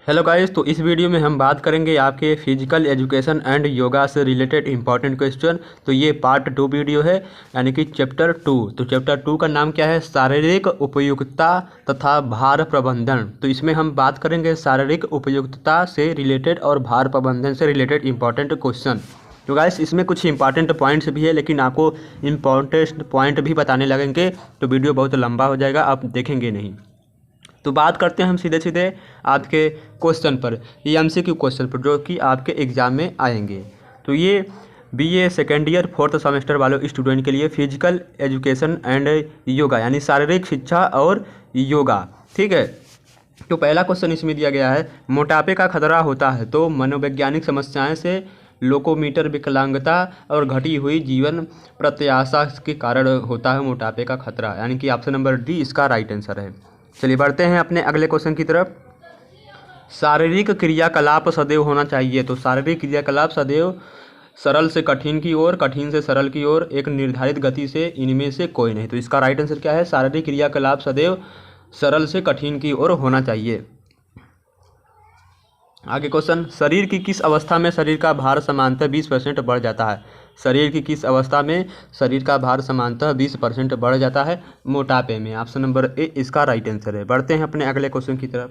Hello guys, तो इस video में हम बात करेंगे आपके फिजिकल एजुकेशन एंड योगा से रिलेटेड इंपॉर्टेंट क्वेश्चन। तो ये पार्ट 2 वीडियो है, यानी कि चैप्टर 2। तो चैप्टर 2 का नाम क्या है? शारीरिक उपयुक्तता तथा भार प्रबंधन। तो इसमें हम बात करेंगे शारीरिक उपयुक्तता से रिलेटेड और भार प्रबंधन से रिलेटेड इंपॉर्टेंट क्वेश्चन। तो गाइस, इसमें कुछ इंपॉर्टेंट पॉइंट्स भी है, लेकिन आपको इंपॉर्टेंट पॉइंट भी बताने लगेंगे तो वीडियो बहुत लंबा हो जाएगा, आप देखेंगे नहीं। तो बात करते हैं हम सीधे सीधे आपके क्वेश्चन पर, ये एमसीक्यू क्वेश्चन पर जो कि आपके एग्ज़ाम में आएंगे। तो ये BA second year 4th semester वाले स्टूडेंट के लिए फिजिकल एजुकेशन एंड योगा यानी शारीरिक शिक्षा और योगा, ठीक है। तो पहला क्वेश्चन इसमें दिया गया है, मोटापे का खतरा होता है तो मनोवैज्ञानिक समस्याएं से लोकोमीटर विकलांगता और घटी हुई जीवन प्रत्याशा के कारण होता है मोटापे का खतरा, यानी कि ऑप्शन नंबर डी इसका राइट आंसर है। चलिए बढ़ते हैं अपने अगले क्वेश्चन की तरफ। शारीरिक क्रियाकलाप सदैव होना चाहिए, तो शारीरिक क्रियाकलाप सदैव सरल से कठिन की ओर, कठिन से सरल की ओर एक निर्धारित गति से इनमें से कोई नहीं। तो इसका राइट आंसर क्या है? शारीरिक क्रियाकलाप सदैव सरल से कठिन की ओर होना चाहिए। आगे क्वेश्चन, शरीर की किस अवस्था में शरीर का भार समानतः 20% बढ़ जाता है? शरीर की किस अवस्था में शरीर का भार समानतः 20% बढ़ जाता है? मोटापे में। ऑप्शन नंबर ए इसका राइट आंसर है। बढ़ते हैं अपने अगले क्वेश्चन की तरफ।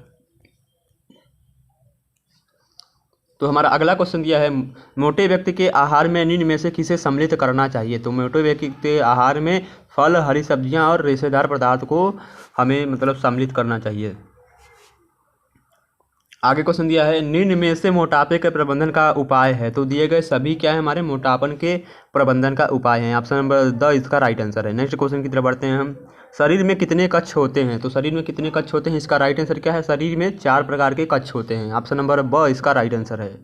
तो हमारा अगला क्वेश्चन दिया है, मोटे व्यक्ति के आहार में निम्न में से किसे सम्मिलित करना चाहिए? तो मोटे व्यक्ति के आहार में फल, हरी सब्जियां और रेशेदार पदार्थ को हमें सम्मिलित करना चाहिए। आगे क्वेश्चन दिया है, निम्न में से मोटापे के प्रबंधन का उपाय है? तो दिए गए सभी क्या है? हमारे मोटापन के प्रबंधन का उपाय है। ऑप्शन नंबर द इसका राइट आंसर है। नेक्स्ट क्वेश्चन की तरफ बढ़ते हैं हम। शरीर में कितने कक्ष होते हैं? तो शरीर में कितने कक्ष होते हैं? इसका राइट आंसर क्या है? शरीर में 4 प्रकार के कक्ष होते हैं। ऑप्शन नंबर ब इसका राइट आंसर है।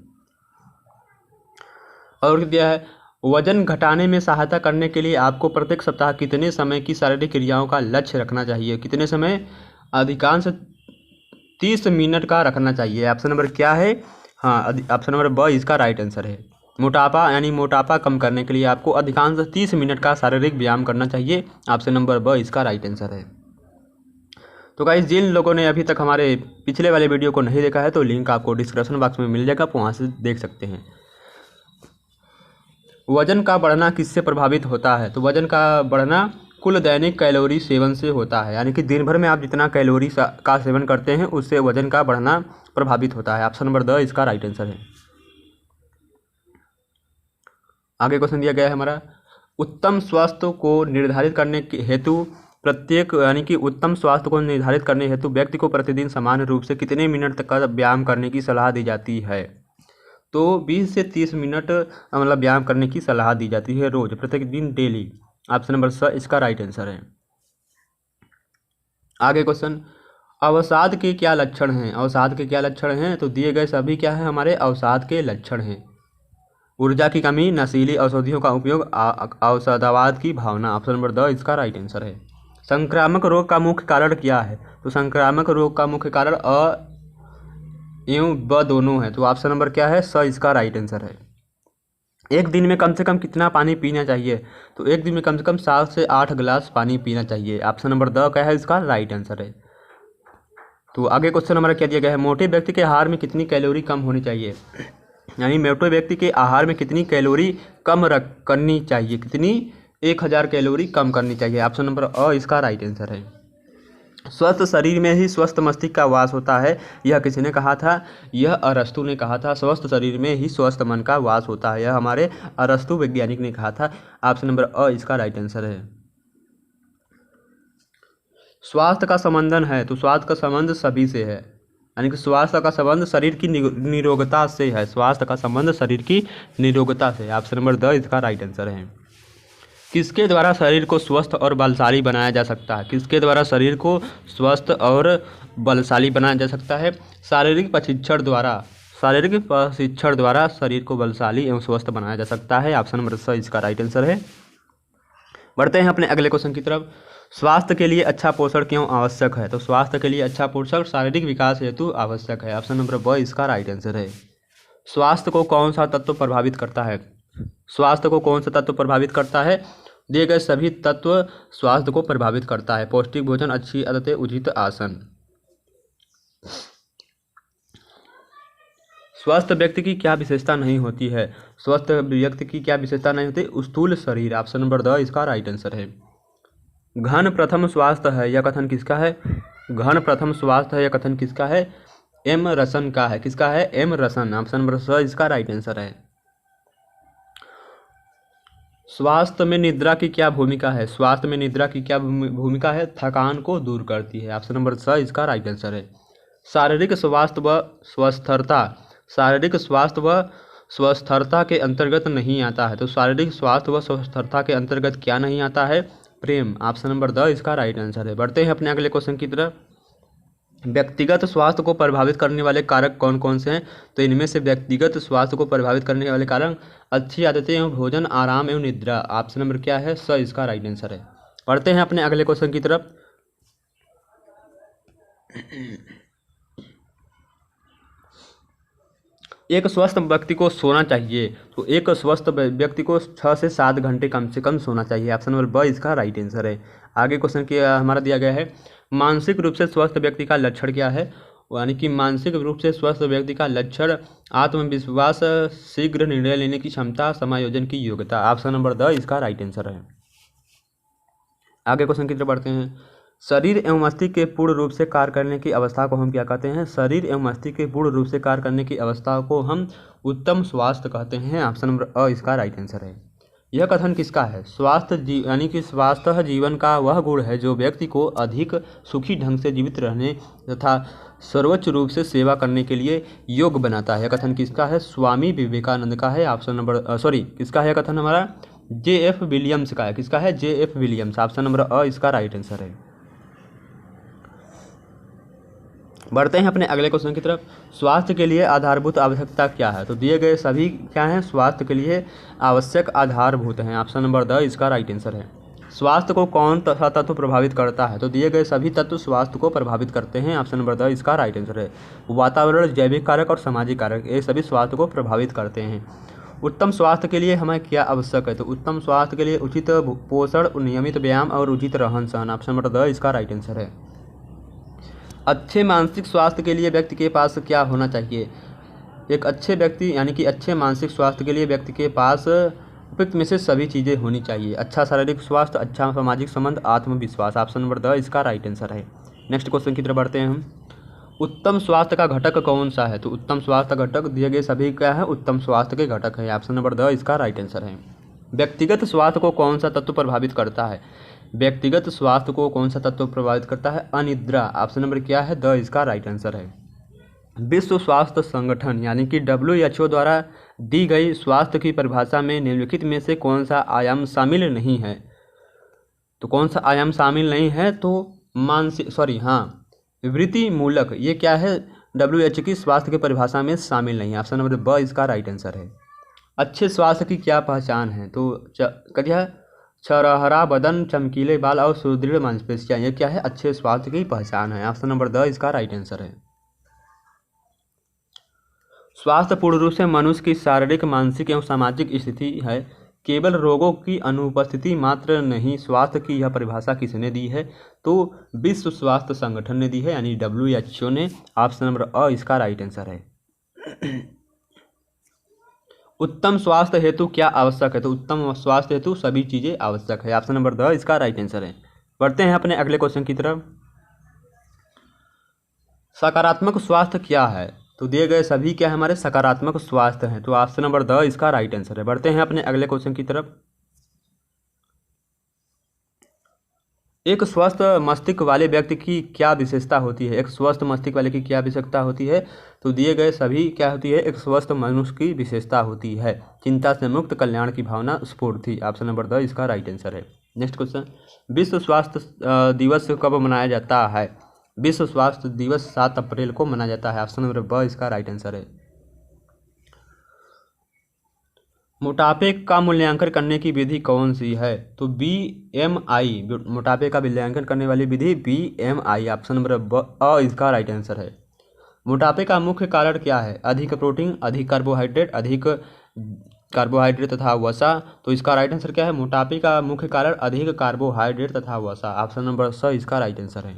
और दिया है, वजन घटाने में सहायता करने के लिए आपको प्रत्येक सप्ताह कितने समय की शारीरिक क्रियाओं का लक्ष्य रखना चाहिए? कितने समय? अधिकांश 30 मिनट का रखना चाहिए। ऑप्शन नंबर क्या है? हाँ, ऑप्शन नंबर ब इसका राइट आंसर है। मोटापा यानी मोटापा कम करने के लिए आपको अधिकांश 30 मिनट का शारीरिक व्यायाम करना चाहिए। ऑप्शन नंबर ब इसका राइट आंसर है। तो गाइस, जिन लोगों ने अभी तक हमारे पिछले वाले वीडियो को नहीं देखा है तो लिंक आपको डिस्क्रिप्शन बॉक्स में मिल जाएगा, आप वहाँ से देख सकते हैं। वजन का बढ़ना किससे प्रभावित होता है? तो वजन का बढ़ना कुल दैनिक कैलोरी सेवन से होता है, यानी कि दिन भर में आप जितना कैलोरी का सेवन करते हैं उससे वजन का बढ़ना प्रभावित होता है। ऑप्शन नंबर द इसका राइट आंसर है। आगे क्वेश्चन दिया गया है हमारा, उत्तम स्वास्थ्य को निर्धारित करने के हेतु प्रत्येक यानी कि उत्तम स्वास्थ्य को निर्धारित करने हेतु व्यक्ति को प्रतिदिन सामान्य रूप से कितने मिनट तक का व्यायाम करने की सलाह दी जाती है? तो 20 से 30 मिनट व्यायाम करने की सलाह दी जाती है रोज, प्रत्येक दिन, डेली। ऑप्शन नंबर स इसका राइट आंसर है। आगे क्वेश्चन, अवसाद के क्या लक्षण हैं? अवसाद के क्या लक्षण हैं? तो दिए गए सभी क्या है? हमारे अवसाद के लक्षण हैं। ऊर्जा की कमी, नशीली औषधियों का उपयोग, अवसादवाद की भावना। ऑप्शन नंबर द इसका राइट आंसर है। संक्रामक रोग का मुख्य कारण क्या है? तो संक्रामक रोग का मुख्य कारण अ एवं ब दोनों है। तो ऑप्शन नंबर क्या है? स इसका राइट आंसर है। एक दिन में कम से कम कितना पानी पीना चाहिए? तो एक दिन में कम से कम 7 से 8 गिलास पानी पीना चाहिए। ऑप्शन नंबर द क्या है? इसका राइट आंसर है। तो आगे क्वेश्चन हमारा क्या दिया गया है, मोटे व्यक्ति के आहार में कितनी कैलोरी कम होनी चाहिए? यानी मोटे व्यक्ति के आहार में कितनी कैलोरी कम करनी चाहिए? कितनी? 1000 कैलोरी कम करनी चाहिए। ऑप्शन नंबर अ इसका राइट आंसर है। स्वस्थ शरीर में ही स्वस्थ मस्तिष्क का वास होता है, यह किसने कहा था? यह अरस्तु ने कहा था। स्वस्थ शरीर में ही स्वस्थ मन का वास होता है, यह हमारे अरस्तु वैज्ञानिक ने कहा था। ऑप्शन नंबर अ इसका राइट आंसर है। स्वास्थ्य का संबंधन है, तो स्वास्थ्य का संबंध सभी से है, यानी कि स्वास्थ्य का संबंध शरीर की निरोगता से है। स्वास्थ्य का संबंध शरीर की निरोगता से। ऑप्शन नंबर द इसका राइट आंसर है। किसके द्वारा शरीर को स्वस्थ और बलशाली बनाया जा सकता है? किसके द्वारा शरीर को स्वस्थ और बलशाली बनाया जा सकता है? शारीरिक प्रशिक्षण द्वारा। शारीरिक प्रशिक्षण द्वारा शरीर को बलशाली एवं स्वस्थ बनाया जा सकता है। ऑप्शन नंबर स इसका राइट आंसर है। बढ़ते हैं अपने अगले क्वेश्चन की तरफ। स्वास्थ्य के लिए अच्छा पोषण क्यों आवश्यक है? तो स्वास्थ्य के लिए अच्छा पोषण शारीरिक विकास हेतु आवश्यक है। ऑप्शन नंबर ब इसका राइट आंसर है। स्वास्थ्य को कौन सा तत्व प्रभावित करता है? स्वास्थ्य को कौन सा तत्व प्रभावित करता है? दिए गए सभी तत्व स्वास्थ्य को प्रभावित करता है। पौष्टिक भोजन, अच्छी आदतें, उचित आसन। स्वस्थ व्यक्ति की क्या विशेषता नहीं होती है? स्वस्थ व्यक्ति की क्या विशेषता नहीं होती? स्थूल शरीर। ऑप्शन नंबर द इसका राइट आंसर है। घन प्रथम स्वास्थ्य है, यह कथन किसका है? घन प्रथम स्वास्थ्य है, यह कथन किसका है? एम रसन का है। किसका है? एम रसन। ऑप्शन नंबर स इसका राइट आंसर है। स्वास्थ्य में निद्रा की क्या भूमिका है? स्वास्थ्य में निद्रा की क्या भूमिका है? थकान को दूर करती है। ऑप्शन नंबर स इसका राइट आंसर है। शारीरिक स्वास्थ्य व स्वस्थरता, शारीरिक स्वास्थ्य व स्वस्थरता के अंतर्गत नहीं आता है। तो शारीरिक स्वास्थ्य व स्वस्थरता के अंतर्गत क्या नहीं आता है? प्रेम। ऑप्शन नंबर द इसका राइट आंसर है। बढ़ते हैं अपने अगले क्वेश्चन की तरफ। व्यक्तिगत स्वास्थ्य को प्रभावित करने वाले कारक कौन कौन से हैं? तो इनमें से व्यक्तिगत स्वास्थ्य को प्रभावित करने वाले कारक अच्छी आदतें एवं भोजन, आराम एवं निद्रा। ऑप्शन नंबर क्या है? स इसका राइट आंसर है। बढ़ते हैं अपने अगले क्वेश्चन की तरफ। एक स्वस्थ व्यक्ति को सोना चाहिए, तो एक स्वस्थ व्यक्ति को 6 से 7 घंटे कम से कम सोना चाहिए। ऑप्शन नंबर ब इसका राइट आंसर है। आगे क्वेश्चन की हमारा दिया गया है, मानसिक रूप से स्वस्थ व्यक्ति का लक्षण क्या है? यानी कि मानसिक रूप से स्वस्थ व्यक्ति का लक्षण आत्मविश्वास, शीघ्र निर्णय लेने की क्षमता, समायोजन की योग्यता। ऑप्शन नंबर द इसका राइट आंसर है। आगे क्वेश्चन की तरफ बढ़ते हैं। शरीर एवं मस्तिष्क के पूर्ण रूप से कार्य करने की अवस्था को हम क्या कहते हैं? शरीर एवं मस्तिष्क के पूर्ण रूप से कार्य करने की अवस्था को हम उत्तम स्वास्थ्य कहते हैं। ऑप्शन नंबर अ इसका राइट आंसर है। यह कथन किसका है? यानी कि स्वास्थ्य जीवन का वह गुण है जो व्यक्ति को अधिक सुखी ढंग से जीवित रहने तथा सर्वोच्च रूप से सेवा करने के लिए योग्य बनाता है। यह कथन किसका है? स्वामी विवेकानंद का है। ऑप्शन नंबर किसका है? यह कथन हमारा J.F. विलियम्स का है। किसका है? J.F. विलियम्स। ऑप्शन नंबर अ इसका राइट आंसर है। बढ़ते हैं अपने अगले क्वेश्चन की तरफ। स्वास्थ्य के लिए आधारभूत आवश्यकता क्या है? तो दिए गए सभी क्या हैं? स्वास्थ्य के लिए आवश्यक आधारभूत हैं। ऑप्शन नंबर द इसका राइट आंसर है। स्वास्थ्य को कौन सा तत्व प्रभावित करता है? तो दिए गए सभी तत्व स्वास्थ्य को प्रभावित करते हैं। ऑप्शन नंबर द इसका राइट आंसर है। वातावरण, जैविक कारक और सामाजिक कारक, ये सभी स्वास्थ्य को प्रभावित करते हैं। उत्तम स्वास्थ्य के लिए हमें क्या आवश्यक है? तो उत्तम स्वास्थ्य के लिए उचित पोषण, नियमित व्यायाम और उचित रहन सहन। ऑप्शन नंबर द इसका राइट आंसर है। अच्छे मानसिक स्वास्थ्य के लिए व्यक्ति के पास क्या होना चाहिए? एक अच्छे व्यक्ति यानी कि अच्छे मानसिक स्वास्थ्य के लिए व्यक्ति के पास उपयुक्त में से सभी चीज़ें होनी चाहिए। अच्छा शारीरिक स्वास्थ्य, अच्छा सामाजिक संबंध, आत्मविश्वास। ऑप्शन नंबर द इसका राइट आंसर है। नेक्स्ट क्वेश्चन की तरफ बढ़ते हैं हम। उत्तम स्वास्थ्य का घटक कौन सा है? तो उत्तम स्वास्थ्य घटक दिए गए सभी क्या है? उत्तम स्वास्थ्य के घटक है। ऑप्शन नंबर द इसका राइट आंसर है। व्यक्तिगत स्वास्थ्य को कौन सा तत्व प्रभावित करता है? व्यक्तिगत स्वास्थ्य को कौन सा तत्व प्रभावित करता है? अनिद्रा। ऑप्शन नंबर क्या है? द इसका राइट आंसर है। विश्व स्वास्थ्य संगठन यानी कि WHO द्वारा दी गई स्वास्थ्य की परिभाषा में निम्नलिखित में से कौन सा आयाम शामिल नहीं है? तो कौन सा आयाम शामिल नहीं है? तो वृत्ति मूलक, ये क्या है? WHO की स्वास्थ्य की परिभाषा में शामिल नहीं है। ऑप्शन नंबर ब इसका राइट आंसर है। अच्छे स्वास्थ्य की क्या पहचान है? तो छरहरा बदन, चमकीले बाल और सुदृढ़ मांसपेशियां, ये क्या है? अच्छे स्वास्थ्य की पहचान है। ऑप्शन नंबर द इसका राइट आंसर है। स्वास्थ्य पूर्ण रूप से मनुष्य की शारीरिक, मानसिक एवं सामाजिक स्थिति है, केवल रोगों की अनुपस्थिति मात्र नहीं। स्वास्थ्य की यह परिभाषा किसने दी है? तो विश्व स्वास्थ्य संगठन ने दी है, यानी WHO ने। ऑप्शन नंबर अ इसका राइट आंसर है। उत्तम स्वास्थ्य हेतु क्या आवश्यक है? तो उत्तम स्वास्थ्य हेतु सभी चीज़ें आवश्यक है। ऑप्शन नंबर द इसका राइट आंसर है। बढ़ते हैं अपने अगले क्वेश्चन की तरफ। सकारात्मक स्वास्थ्य क्या है? तो दिए गए सभी क्या है? हमारे सकारात्मक स्वास्थ्य हैं। तो ऑप्शन नंबर द इसका राइट आंसर है। बढ़ते हैं अपने अगले क्वेश्चन की तरफ। एक स्वस्थ मस्तिष्क वाले व्यक्ति की क्या विशेषता होती है? एक स्वस्थ मस्तिष्क वाले की क्या विशेषता होती है? तो दिए गए सभी क्या होती है? एक स्वस्थ मनुष्य की विशेषता होती है चिंता से मुक्त, कल्याण की भावना, स्फूर्ति। ऑप्शन नंबर द इसका राइट आंसर है। नेक्स्ट क्वेश्चन, विश्व स्वास्थ्य दिवस कब मनाया जाता है? विश्व स्वास्थ्य दिवस 7 अप्रैल को मनाया जाता है। ऑप्शन नंबर ब इसका राइट आंसर है। मोटापे का मूल्यांकन करने की विधि कौन सी है? तो BMI, मोटापे का मूल्यांकन करने वाली विधि BMI। ऑप्शन नंबर अ इसका राइट आंसर है। मोटापे का मुख्य कारण क्या है? अधिक प्रोटीन, अधिक कार्बोहाइड्रेट तथा वसा। तो इसका राइट आंसर क्या है? मोटापे का मुख्य कारण अधिक कार्बोहाइड्रेट तथा वसा। ऑप्शन नंबर स इसका राइट आंसर है।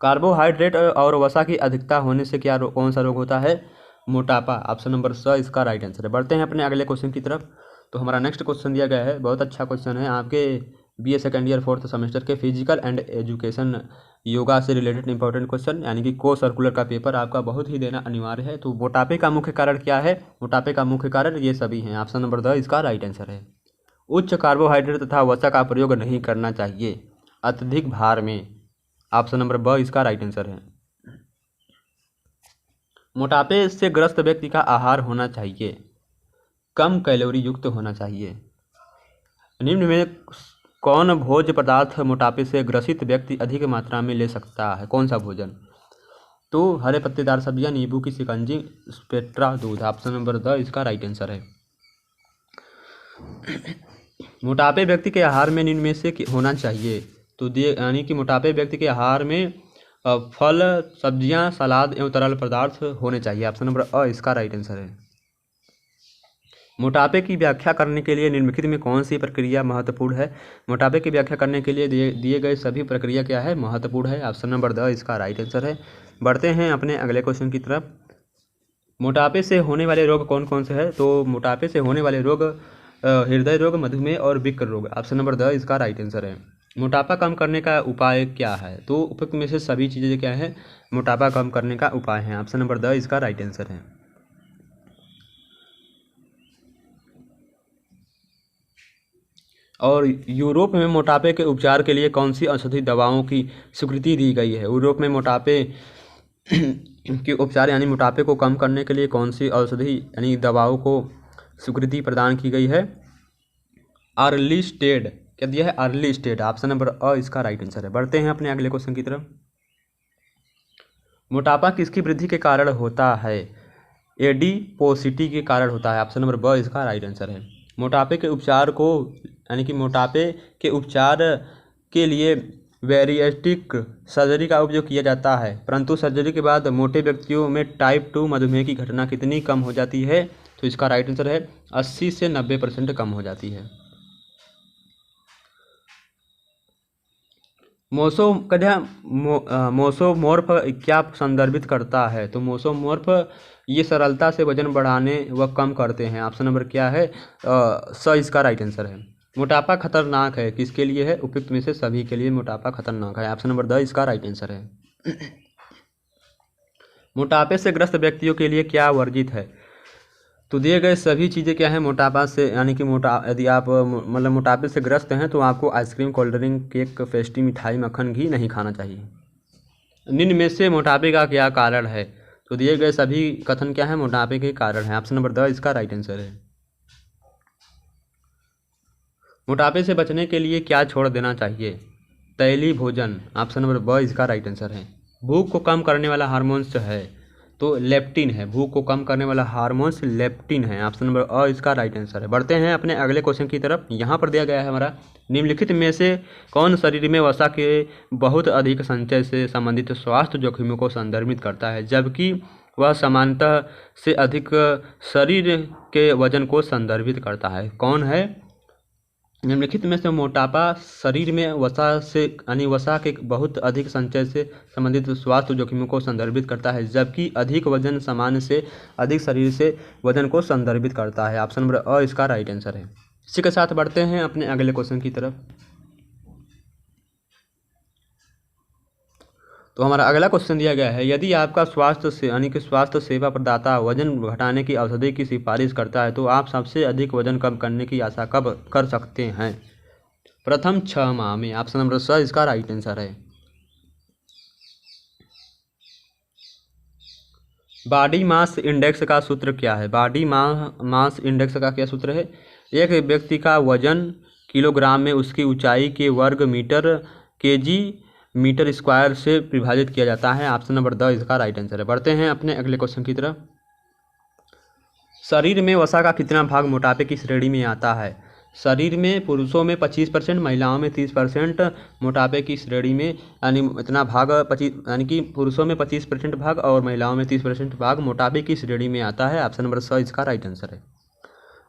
कार्बोहाइड्रेट और वसा की अधिकता होने से कौन सा रोग होता है? मोटापा। ऑप्शन नंबर स इसका राइट आंसर है। बढ़ते हैं अपने अगले क्वेश्चन की तरफ। तो हमारा नेक्स्ट क्वेश्चन दिया गया है, बहुत अच्छा क्वेश्चन है, आपके BA second year 4th semester के फिजिकल एंड एजुकेशन योगा से रिलेटेड इंपॉर्टेंट क्वेश्चन, यानी कि को सर्कुलर का पेपर आपका बहुत ही देना अनिवार्य है। तो मोटापे का मुख्य कारण क्या है? मोटापे का मुख्य कारण ये सभी हैं। ऑप्शन नंबर द इसका राइट आंसर है। उच्च कार्बोहाइड्रेट तथा वसा का प्रयोग नहीं करना चाहिए अत्यधिक भार में। ऑप्शन नंबर ब इसका राइट आंसर है। मोटापे से ग्रस्त व्यक्ति का आहार होना चाहिए कम कैलोरी युक्त होना चाहिए। निम्न में कौन भोज्य पदार्थ मोटापे से ग्रसित व्यक्ति अधिक मात्रा में ले सकता है? कौन सा भोजन? तो हरे पत्तेदार सब्जियां, नींबू की शिकंजी, स्पेक्ट्रा दूध। ऑप्शन नंबर द इसका राइट आंसर है। मोटापे व्यक्ति के आहार में निम्न में से होना चाहिए, तो यानी कि मोटापे व्यक्ति के आहार में फल, सब्जियां, सलाद एवं तरल पदार्थ होने चाहिए। ऑप्शन नंबर अ इसका राइट आंसर है। मोटापे की व्याख्या करने के लिए निम्नलिखित में कौन सी प्रक्रिया महत्वपूर्ण है? मोटापे की व्याख्या करने के लिए दिए गए सभी प्रक्रिया क्या है? महत्वपूर्ण है। ऑप्शन नंबर द इसका राइट आंसर है। बढ़ते हैं अपने अगले क्वेश्चन की तरफ। मोटापे से होने वाले रोग कौन कौन से हैं? तो मोटापे से होने वाले रोग हृदय रोग, मधुमेह और वृक्क रोग। ऑप्शन नंबर द इसका राइट आंसर है। मोटापा कम करने का उपाय क्या है? तो उपयुक्त में से सभी चीज़ें क्या है? मोटापा कम करने का उपाय है। ऑप्शन नंबर द इसका राइट आंसर है। और यूरोप में मोटापे के उपचार के लिए कौन सी औषधि दवाओं की स्वीकृति दी गई है? यूरोप में मोटापे के उपचार यानी मोटापे को कम करने के लिए कौन सी औषधि यानी दवाओं को स्वीकृति प्रदान की गई है? अर्लीस्टेड। क्या दिया है? अर्लीस्टेड। ऑप्शन नंबर अ इसका राइट आंसर है। बढ़ते हैं अपने अगले क्वेश्चन की तरफ। मोटापा किसकी वृद्धि के कारण होता है? एडिपोसिटी के कारण होता है। ऑप्शन नंबर ब इसका राइट आंसर है। मोटापे के उपचार को यानी कि मोटापे के उपचार के लिए बैरिएट्रिक सर्जरी का उपयोग किया जाता है, परंतु सर्जरी के बाद मोटे व्यक्तियों में टाइप 2 मधुमेह की घटना कितनी कम हो जाती है? तो इसका राइट आंसर है 80 से 90% कम हो जाती है। मोसोमोर्फ क्या संदर्भित करता है? तो मोसोमोर्फ ये सरलता से वजन बढ़ाने व कम करते हैं। ऑप्शन नंबर क्या है? स इसका राइट आंसर है। मोटापा खतरनाक है किसके लिए है? उपयुक्त में से सभी के लिए मोटापा खतरनाक है। ऑप्शन नंबर द इसका राइट आंसर है। मोटापे से ग्रस्त व्यक्तियों के लिए क्या वर्जित है? तो दिए गए सभी चीज़ें क्या है? मोटापा से यानी कि यदि आप मतलब मोटापे से ग्रस्त हैं तो आपको ice cream, cold drink, cake, pastry, मिठाई, मक्खन, घी नहीं खाना चाहिए। निम्न में से मोटापे का क्या कारण है? तो दिए गए सभी कथन क्या है? मोटापे के कारण है। ऑप्शन नंबर द इसका राइट आंसर है। मोटापे से बचने के लिए क्या छोड़ देना चाहिए? तैलीय भोजन। ऑप्शन नंबर ब इसका राइट आंसर है। भूख को कम करने वाला हार्मोन्स है तो लेप्टिन है। भूख को कम करने वाला हार्मोन्स लेप्टिन है। ऑप्शन नंबर अ इसका राइट आंसर है। बढ़ते हैं अपने अगले क्वेश्चन की तरफ। यहाँ पर दिया गया है हमारा, निम्नलिखित में से कौन शरीर में वसा के बहुत अधिक संचय से संबंधित स्वास्थ्य जोखिमों को संदर्भित करता है, जबकि वह सामान्यतः से अधिक शरीर के वजन को संदर्भित करता है? कौन है? निम्नलिखित में से मोटापा शरीर में वसा से यानी वसा के बहुत अधिक संचय से संबंधित स्वास्थ्य जोखिमों को संदर्भित करता है, जबकि अधिक वजन सामान्य से अधिक शरीर से वजन को संदर्भित करता है। ऑप्शन नंबर अ इसका राइट आंसर है। इसी के साथ बढ़ते हैं अपने अगले क्वेश्चन की तरफ। तो हमारा अगला क्वेश्चन दिया गया है, यदि आपका स्वास्थ्य सेवा प्रदाता वजन घटाने की औषधि की सिफारिश करता है तो आप सबसे अधिक वजन कम करने की आशा कब कर सकते हैं? प्रथम 6 माह में। ऑप्शन नंबर स इसका राइट आंसर है। बॉडी मास इंडेक्स का सूत्र क्या है? बॉडी मास इंडेक्स का क्या सूत्र है? एक व्यक्ति का वजन किलोग्राम में उसकी ऊंचाई के वर्ग मीटर केजी मीटर स्क्वायर से विभाजित किया जाता है। ऑप्शन नंबर द इसका राइट आंसर है। बढ़ते हैं अपने अगले क्वेश्चन की तरफ। शरीर में वसा का कितना भाग मोटापे की श्रेणी में आता है? शरीर में पुरुषों में 25%, महिलाओं में 30% मोटापे की श्रेणी में यानी इतना भाग 25 यानी कि पुरुषों में 25% भाग और महिलाओं में 30% भाग मोटापे की श्रेणी में आता है। ऑप्शन नंबर स इसका राइट आंसर है।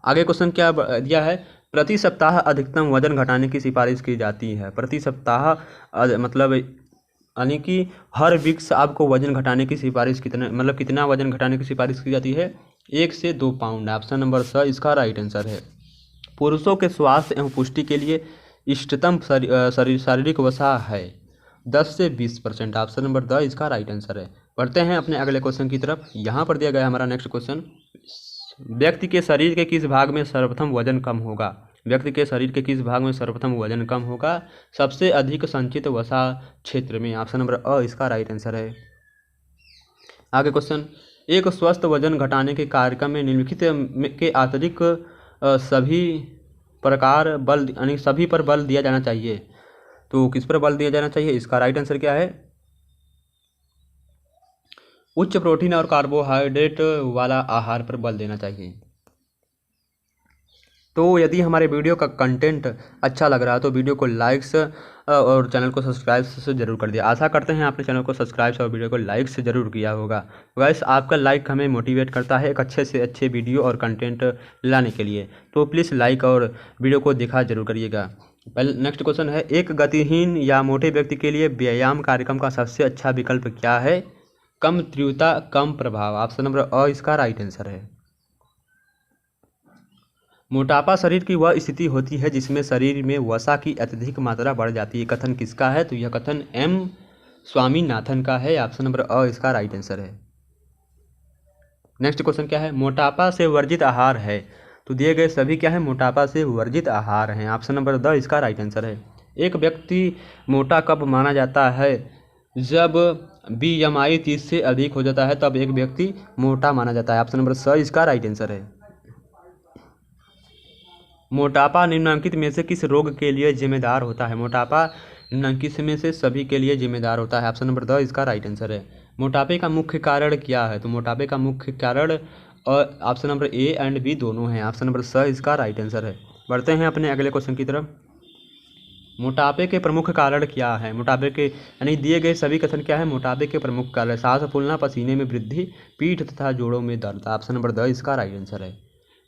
आगे क्वेश्चन क्या दिया है? प्रति सप्ताह अधिकतम वजन घटाने की सिफारिश की जाती है। प्रति सप्ताह मतलब यानी कि हर वीक आपको वजन घटाने की सिफारिश कितना वजन घटाने की सिफारिश की जाती है? 1 से 2 पाउंड। ऑप्शन नंबर स इसका राइट आंसर है। पुरुषों के स्वास्थ्य एवं पुष्टि के लिए इष्टतम शारीरिक वसा है 10 से 20%। ऑप्शन नंबर द इसका राइट आंसर है। बढ़ते हैं अपने अगले क्वेश्चन की तरफ। यहाँ पर दिया गया है हमारा नेक्स्ट क्वेश्चन, व्यक्ति के शरीर के किस भाग में सर्वप्रथम वजन कम होगा? व्यक्ति के शरीर के किस भाग में सर्वप्रथम वजन कम होगा? सबसे अधिक संचित वसा क्षेत्र में। ऑप्शन नंबर अ इसका राइट आंसर है। आगे क्वेश्चन, एक स्वस्थ वजन घटाने के कार्यक्रम में निम्नलिखित के अतिरिक्त सभी पर बल दिया जाना चाहिए। तो किस पर बल दिया जाना चाहिए? इसका राइट आंसर क्या है? उच्च प्रोटीन और कार्बोहाइड्रेट वाला आहार पर बल देना चाहिए। तो यदि हमारे वीडियो का कंटेंट अच्छा लग रहा है तो वीडियो को लाइक्स और चैनल को सब्सक्राइब से जरूर कर दिया। आशा करते हैं आपने चैनल को सब्सक्राइब और वीडियो को लाइक से जरूर किया होगा। गाइस, आपका लाइक हमें मोटिवेट करता है एक अच्छे से अच्छे वीडियो और कंटेंट लाने के लिए। तो प्लीज़ लाइक और वीडियो को देखा जरूर करिएगा। पहले नेक्स्ट क्वेश्चन है, एक गतिहीन या मोटे व्यक्ति के लिए व्यायाम कार्यक्रम का सबसे अच्छा विकल्प क्या है? कम तीव्रता कम प्रभाव। ऑप्शन नंबर अ इसका राइट आंसर है। मोटापा शरीर की वह स्थिति होती है जिसमें शरीर में वसा की अत्यधिक मात्रा बढ़ जाती है। कथन किसका है? तो यह कथन एम स्वामीनाथन का है। ऑप्शन नंबर अ इसका राइट आंसर है। नेक्स्ट क्वेश्चन क्या है? मोटापा से वर्जित आहार है। तो दिए गए सभी क्या है? मोटापा से वर्जित आहार हैं। ऑप्शन नंबर द इसका राइट आंसर है। एक व्यक्ति मोटा कब माना जाता है? जब BMI 30 से अधिक हो जाता है तब एक व्यक्ति मोटा माना जाता है। ऑप्शन नंबर स इसका राइट आंसर है। मोटापा निम्नलिखित में से किस रोग के लिए जिम्मेदार होता है? मोटापा निम्नलिखित में से सभी के लिए जिम्मेदार होता है। ऑप्शन नंबर द इसका राइट आंसर है। मोटापे का मुख्य कारण क्या है? तो मोटापे का मुख्य कारण और option number A and B दोनों हैं। ऑप्शन नंबर स इसका राइट आंसर है। बढ़ते हैं अपने अगले क्वेश्चन की तरफ। मोटापे के प्रमुख कारण क्या है? मोटापे के यानी दिए गए सभी कथन क्या है? मोटापे के प्रमुख कारण, सांस फूलना, पसीने में वृद्धि, पीठ तथा जोड़ों में दर्द। ऑप्शन नंबर द इसका राइट आंसर है।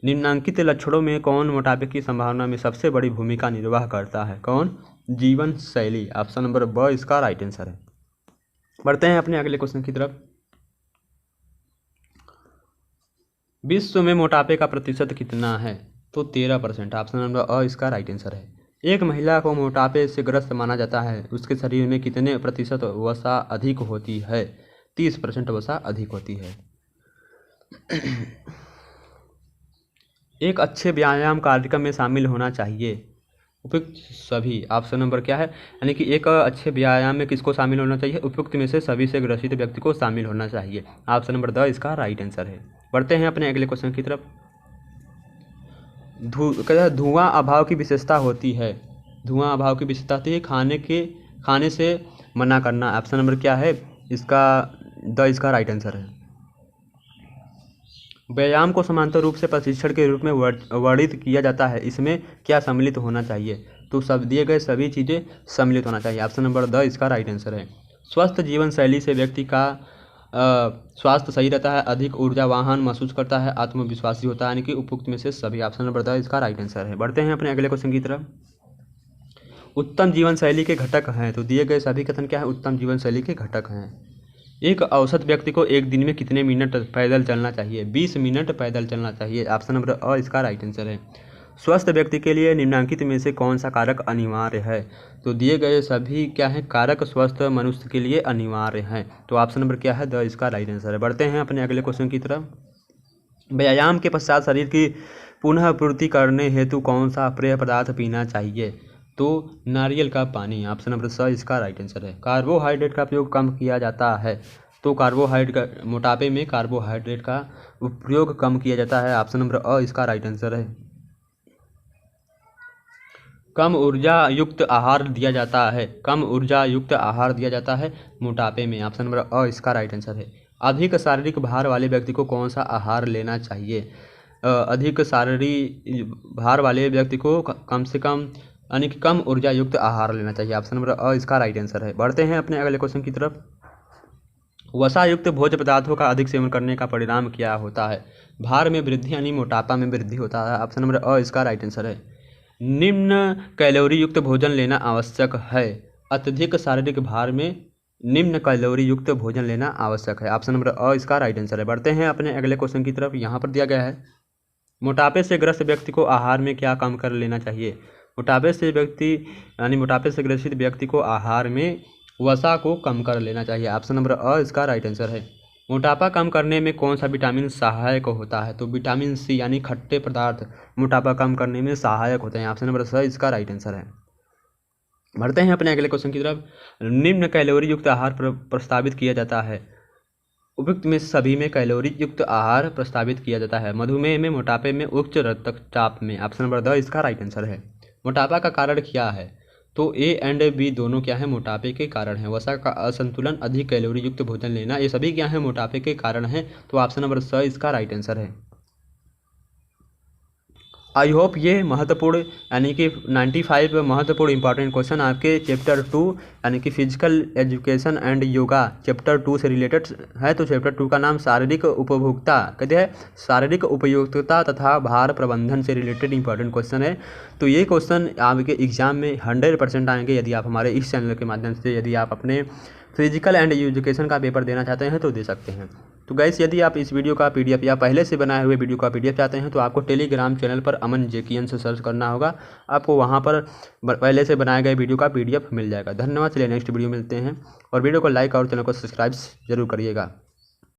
निम्नलिखित लक्षणों में कौन मोटापे की संभावना में सबसे बड़ी भूमिका निर्वाह करता है? कौन? जीवन शैली। ऑप्शन नंबर ब इसका राइट आंसर है। बढ़ते हैं अपने अगले क्वेश्चन की तरफ। विश्व में मोटापे का प्रतिशत कितना है? तो 13%। ऑप्शन नंबर अ इसका राइट आंसर है। एक महिला को मोटापे से ग्रस्त माना जाता है, उसके शरीर में कितने प्रतिशत वसा अधिक होती है? 30% वसा अधिक होती है। एक अच्छे व्यायाम कार्यक्रम में शामिल होना चाहिए। उपयुक्त सभी। ऑप्शन नंबर क्या है? यानी कि एक अच्छे व्यायाम में किसको शामिल होना चाहिए? उपयुक्त में से सभी से ग्रसित व्यक्ति को शामिल होना चाहिए। ऑप्शन नंबर द इसका राइट आंसर है। बढ़ते हैं अपने अगले क्वेश्चन की तरफ। धुआं अभाव की विशेषता होती है। धुआं अभाव की विशेषता होती है खाने से मना करना। ऑप्शन नंबर क्या है? इसका द इसका राइट आंसर है। व्यायाम को समांतर रूप से प्रशिक्षण के रूप में वर्णित किया जाता है, इसमें क्या सम्मिलित होना चाहिए? तो सब दिए गए सभी चीज़ें सम्मिलित होना चाहिए। ऑप्शन नंबर द इसका राइट आंसर है। स्वस्थ जीवन शैली से व्यक्ति का स्वास्थ्य सही रहता है, अधिक ऊर्जावान महसूस करता है, आत्मविश्वासी होता है, यानी कि उपयुक्त में से सभी। ऑप्शन नंबर द इसका राइट आंसर है। बढ़ते हैं अपने अगले क्वेश्चन की तरफ। उत्तम जीवन शैली के घटक हैं। तो दिए गए सभी कथन क्या है? उत्तम जीवन शैली के घटक हैं। एक औसत व्यक्ति को एक दिन में कितने मिनट पैदल चलना चाहिए? 20 मिनट पैदल चलना चाहिए। ऑप्शन नंबर अ इसका राइट आंसर है। स्वस्थ व्यक्ति के लिए निम्नलिखित में से कौन सा कारक अनिवार्य है? तो दिए गए सभी क्या है? कारक स्वस्थ मनुष्य के लिए अनिवार्य हैं। तो ऑप्शन नंबर क्या है? द इसका राइट आंसर है। बढ़ते हैं अपने अगले क्वेश्चन की तरफ। व्यायाम के पश्चात शरीर की पुनः पूर्ति करने हेतु कौन सा पेय पदार्थ पीना चाहिए? तो नारियल का पानी। ऑप्शन नंबर स इसका राइट आंसर है। कार्बोहाइड्रेट का उपयोग कम किया जाता है। तो मोटापे में कार्बोहाइड्रेट का उपयोग कम किया जाता है। ऑप्शन नंबर अ इसका राइट आंसर है। कम ऊर्जा युक्त आहार दिया जाता है। कम ऊर्जा युक्त आहार दिया जाता है मोटापे में। ऑप्शन नंबर अ इसका राइट आंसर है। अधिक शारीरिक भार वाले व्यक्ति को कौन सा आहार लेना चाहिए? अधिक शारीरिक भार वाले व्यक्ति को कम से कम यानी कि कम ऊर्जा युक्त आहार लेना चाहिए। ऑप्शन नंबर अ इसका राइट आंसर है। बढ़ते हैं अपने अगले क्वेश्चन की तरफ। वसा युक्त भोज्य पदार्थों का अधिक सेवन करने का परिणाम क्या होता है? भार में वृद्धि यानी मोटापा में वृद्धि होता है। ऑप्शन नंबर अ इसका राइट आंसर है। निम्न कैलोरी युक्त भोजन लेना आवश्यक है। अत्यधिक शारीरिक भार में निम्न कैलोरी युक्त भोजन लेना आवश्यक है। ऑप्शन नंबर अ इसका राइट आंसर है। बढ़ते हैं अपने अगले क्वेश्चन की तरफ। यहाँ पर दिया गया है मोटापे से ग्रस्त व्यक्ति को आहार में क्या कम कर लेना चाहिए। मोटापे से ग्रसित व्यक्ति को आहार में वसा को कम कर लेना चाहिए। ऑप्शन नंबर अ इसका राइट आंसर है। मोटापा कम करने में कौन सा विटामिन सहायक होता है। तो विटामिन सी यानी खट्टे पदार्थ मोटापा कम करने में सहायक होते हैं। ऑप्शन नंबर स इसका राइट आंसर है। बढ़ते हैं अपने अगले क्वेश्चन की तरफ। निम्न कैलोरी युक्त आहार प्रस्तावित किया जाता है। उपयुक्त में सभी में कैलोरी युक्त आहार प्रस्तावित किया जाता है। मधुमेह में, मोटापे में, उच्च रक्तचाप में। ऑप्शन नंबर द इसका राइट आंसर है। मोटापा का कारण क्या है। तो ए एंड बी दोनों क्या है, मोटापे के कारण है। वसा का असंतुलन, अधिक कैलोरी युक्त भोजन लेना, ये सभी क्या है, मोटापे के कारण है। तो ऑप्शन नंबर स इसका राइट आंसर है। आई होप ये महत्वपूर्ण यानी कि 95 महत्वपूर्ण इंपॉर्टेंट क्वेश्चन आपके चैप्टर 2 यानी कि physical education and yoga chapter 2 से रिलेटेड है। तो चैप्टर 2 का नाम शारीरिक उपभोक्ता कहते हैं, शारीरिक उपयुक्तता तथा भार प्रबंधन से रिलेटेड इंपॉर्टेंट क्वेश्चन है। तो ये क्वेश्चन आपके एग्जाम में 100% आएंगे यदि आप हमारे इस चैनल के माध्यम से यदि आप अपने फिजिकल एंड एजुकेशन का पेपर देना चाहते हैं तो दे सकते हैं। तो गाइस यदि आप इस वीडियो का पीडीएफ या पहले से बनाए हुए वीडियो का पीडीएफ चाहते हैं तो आपको टेलीग्राम चैनल पर अमन जेकियन से सर्च करना होगा। आपको वहां पर पहले से बनाए गए वीडियो का पीडीएफ मिल जाएगा। धन्यवाद। चलिए नेक्स्ट वीडियो मिलते हैं और वीडियो को लाइक और चैनल को सब्सक्राइब जरूर करिएगा।